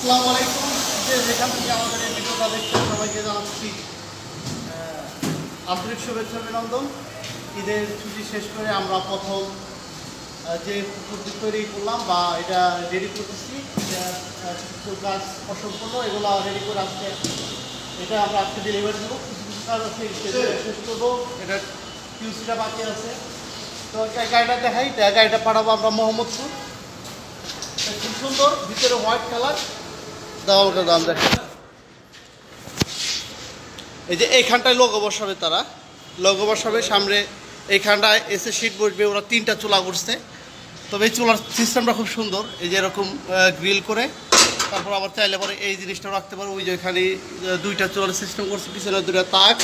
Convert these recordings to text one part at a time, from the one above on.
আসসালামু আলাইকুম। যেখান থেকে আমাদের এই ভিডিওটা দেখছেন সবাইকে জানাচ্ছি আন্তরিক শুভেচ্ছা অভিনন্দন। ঈদের ছুটি শেষ করে আমরা প্রথম যে পুকুরটি তৈরি করলাম বা এটা রেডি করতেছি, কিছু কাজ অসম্পূর্ণ, এগুলো রেডি করে আজকে এটা আমরা আজকে ডেলিভারি দেবো। কিছু কিছু কাজ আছে শেষ করবো, এটা কিউসিটা বাকি আছে। তো গাড়িটা দেখাই, গাড়িটা পাঠাবো আমরা মোহাম্মদপুর। খুব সুন্দর, ভিতরে হোয়াইট কালার দেওয়ালটা দাম দেখেন। এই যে এইখানটায় লোগো বসাবে, তারা লোগো বসাবে সামনে, এইখানটায় এসে শীট বসবে। ওরা 3টা চুলা করছে, তবে এই চুলার সিস্টেমটা খুব সুন্দর। এই যে এরকম গ্রিল করে, তারপর আবার চাইলে পরে এই জিনিসটাও রাখতে পারো। ওই যে এখানে 2টা চুলার সিস্টেম করছে, পিছনে 2টা তাক।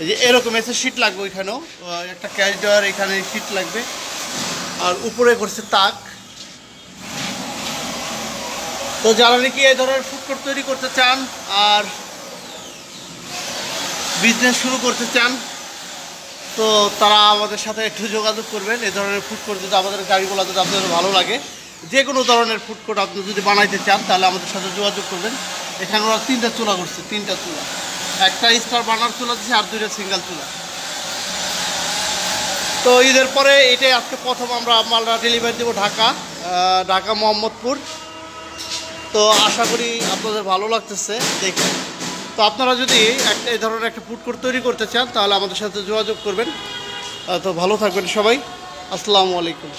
এই যে এরকম এসে শীট লাগবে, ওইখানেও একটা ক্যাশ ড্রয়ার, এখানে শীট লাগবে, আর উপরে করছে তাক। তো যারা নাকি এই ধরনের ফুড কোর্ট তৈরি করতে চান আর বিজনেস শুরু করতে চান, তো তারা আমাদের সাথে একটু যোগাযোগ করবেন। এই ধরনের ফুড কোর্ট যদি আমাদের গাড়িগুলো যদি আপনাদের ভালো লাগে, যে কোনো ধরনের ফুড কোর্ট আপনি যদি বানাইতে চান, তাহলে আমাদের সাথে যোগাযোগ করবেন। এখানে ওরা 3টা চুলা করছে, 3টা চুলা, একটা স্টার বার্নার চুলা দিচ্ছে আর 2টা সিঙ্গেল চুলা। তো ঈদের পরে এটাই আজকে প্রথম আমরা মালটা ডেলিভারি দেবো ঢাকা মোহাম্মদপুর। তো আশা করি আপনাদের ভালো লাগতেছে দেখে। তো আপনারা যদি এই ধরনের একটা ফুড কোর্ট তৈরি করতে চান, তাহলে আমাদের সাথে যোগাযোগ করবেন। তো ভালো থাকবেন সবাই, আসসালামু আলাইকুম।